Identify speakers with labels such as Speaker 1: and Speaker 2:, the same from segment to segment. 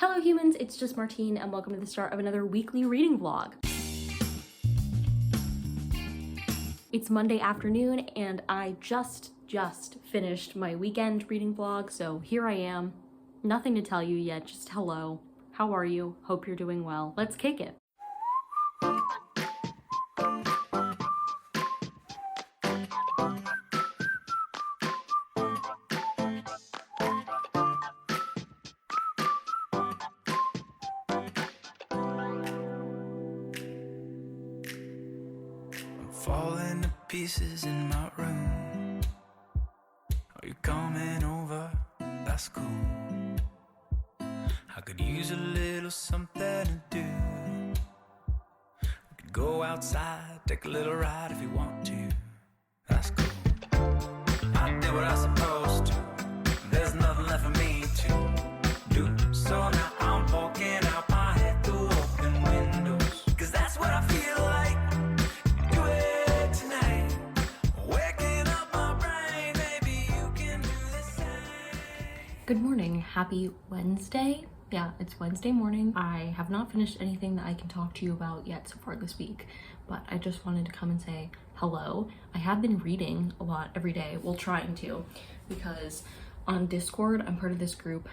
Speaker 1: Hello humans, it's just Martine and welcome to the start of another weekly reading vlog. It's Monday afternoon and I just finished my weekend reading vlog, so here I am. Nothing to tell you yet, just hello. How are you? Hope you're doing well. Let's kick it.
Speaker 2: Falling to pieces in my room. Are you coming over? That's cool. I could use a little something to do. We could go outside, take a little ride if you want to. That's cool. I did what I was supposed to. There's nothing left for me to do. So now I'm walking out my head through open windows. Cause that's what I feel like.
Speaker 1: Good morning, happy Wednesday. Yeah, it's Wednesday morning. I have not finished anything that I can talk to you about yet so far this week, but I just wanted to come and say hello. I have been reading a lot every day, well trying to, because on Discord, I'm part of this group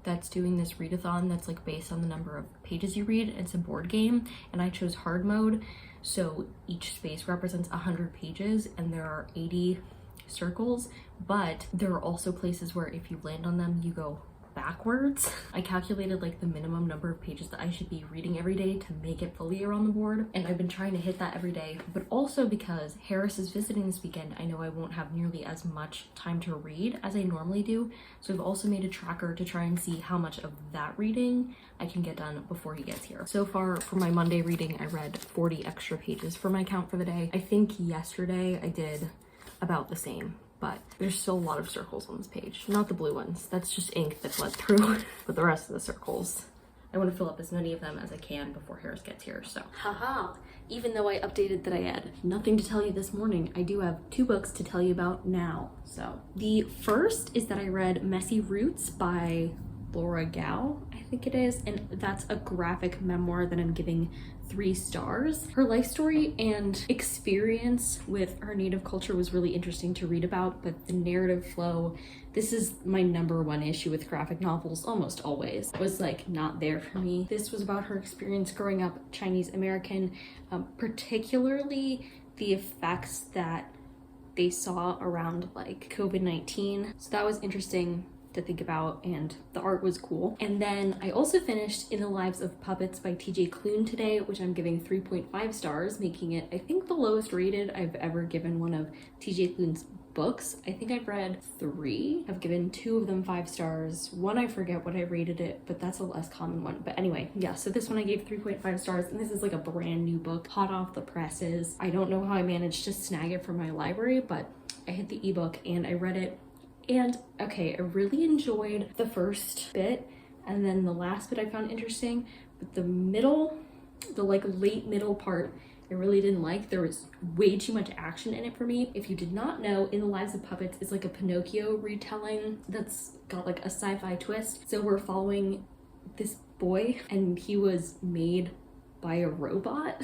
Speaker 1: that's doing this readathon that's like based on the number of pages you read. It's a board game and I chose hard mode. So each space represents 100 pages and there are 80 circles, but there are also places where if you land on them you go backwards. I calculated like the minimum number of pages that I should be reading every day to make it fully around the board, and I've been trying to hit that every day. But also because Harris is visiting this weekend, I know I won't have nearly as much time to read as I normally do, so I've also made a tracker to try and see how much of that reading I can get done before he gets here. So far for my Monday reading, I read 40 extra pages for my count for the day. I think yesterday I did about the same, but there's still a lot of circles on this page. Not the blue ones, that's just ink that bled through, but the rest of the circles, I want to fill up as many of them as I can before Harris gets here, so. Haha, even though I updated that I had nothing to tell you this morning, I do have 2 books to tell you about now. So the first is that I read Messy Roots by Laura Gao, I think it is, and that's a graphic memoir that I'm giving 3 stars. Her life story and experience with her native culture was really interesting to read about, but the narrative flow, this is my #1 issue with graphic novels almost always, was like not there for me. This was about her experience growing up Chinese American, particularly the effects that they saw around like COVID-19. So that was interesting to think about, and the art was cool. And then I also finished In the Lives of Puppets by TJ Klune today, which I'm giving 3.5 stars, making it, I think, the lowest rated I've ever given one of TJ Klune's books. I think I've read 3. I've given 2 of them 5 stars. One, I forget what I rated it, but that's a less common one. But anyway, yeah, so this one I gave 3.5 stars, and this is like a brand new book, hot off the presses. I don't know how I managed to snag it from my library, but I hit the ebook and I read it. And okay, I really enjoyed the first bit, and then the last bit I found interesting, but the middle, the like late middle part, I really didn't like. There was way too much action in it for me. If you did not know, In the Lives of Puppets is like a Pinocchio retelling that's got like a sci-fi twist. So we're following this boy and he was made by a robot.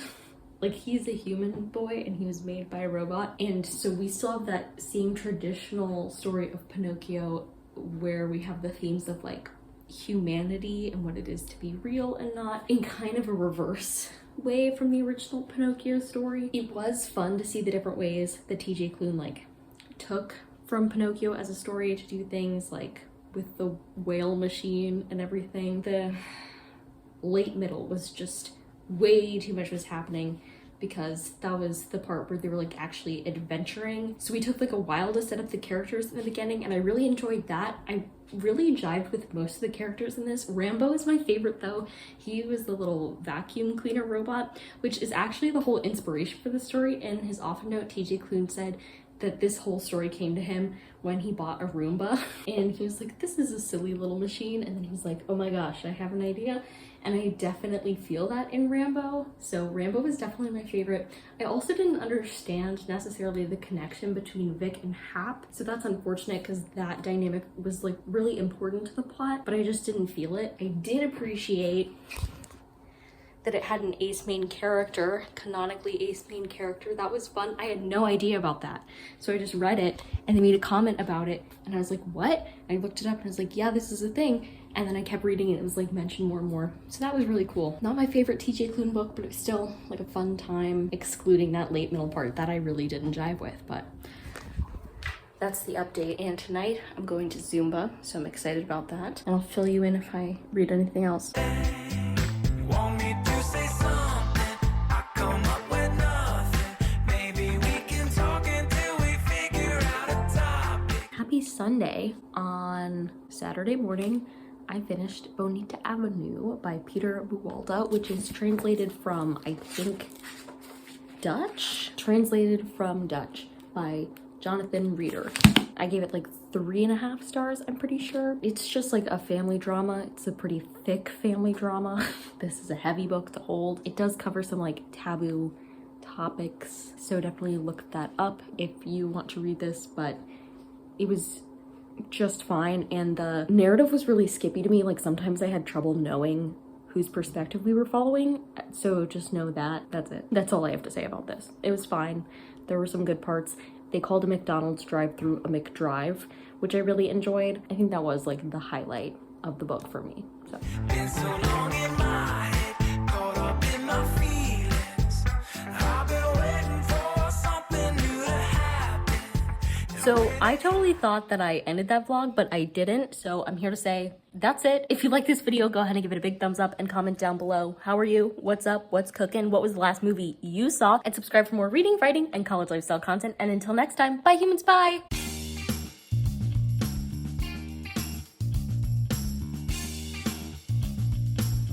Speaker 1: Like, he's a human boy and he was made by a robot. And so we still have that same traditional story of Pinocchio where we have the themes of like humanity and what it is to be real and not, in kind of a reverse way from the original Pinocchio story. It was fun to see the different ways that TJ Klune like took from Pinocchio as a story to do things like with the whale machine and everything. The late middle was just way too much was happening, because that was the part where they were like actually adventuring. So we took like a while to set up the characters in the beginning, and I really enjoyed that. I really jived with most of the characters in this. Rambo is my favorite though. He was the little vacuum cleaner robot, which is actually the whole inspiration for the story. In his author note, TJ Klune said that this whole story came to him when he bought a Roomba, and he was like, this is a silly little machine, and then he was like, oh my gosh, I have an idea. And I definitely feel that in Rambo. So Rambo was definitely my favorite. I also didn't understand necessarily the connection between Vic and Hap. So that's unfortunate because that dynamic was like really important to the plot, but I just didn't feel it. I did appreciate that it had an ace main character, canonically ace main character. That was fun. I had no idea about that. So I just read it and they made a comment about it and I was like, what? And I looked it up and I was like, yeah, this is a thing. And then I kept reading it. It was like mentioned more and more. So that was really cool. Not my favorite TJ Klune book, but it was still like a fun time, excluding that late middle part that I really didn't jive with, but that's the update. And tonight I'm going to Zumba, so I'm excited about that. And I'll fill you in if I read anything else.
Speaker 2: Want me to say something? I come up with nothing. Maybe we can talk until we figure out a topic.
Speaker 1: Happy Sunday. On Saturday morning, I finished Bonita Avenue by Peter Buwalda, which is translated from, I think, Dutch? Translated from Dutch by Jonathan Reeder. I gave it like 3.5 stars, I'm pretty sure. It's just like a family drama. It's a pretty thick family drama. This is a heavy book to hold. It does cover some like taboo topics, so definitely look that up if you want to read this, but it was just fine. And the narrative was really skippy to me. Like sometimes I had trouble knowing whose perspective we were following, so just know that. That's it. That's all I have to say about this. It was fine. There were some good parts. They called a McDonald's drive-through a McDrive, which I really enjoyed. I think that was like the highlight of the book for me. So
Speaker 2: Been so long in my head, caught up in my feelings. I've been waiting for something new to happen.
Speaker 1: So I totally thought that I ended that vlog, but I didn't. So I'm here to say that's it. If you like this video, go ahead and give it a big thumbs up and comment down below. How are you? What's up? What's cooking? What was the last movie you saw? And subscribe for more reading, writing, and college lifestyle content. And until next time, bye humans, bye!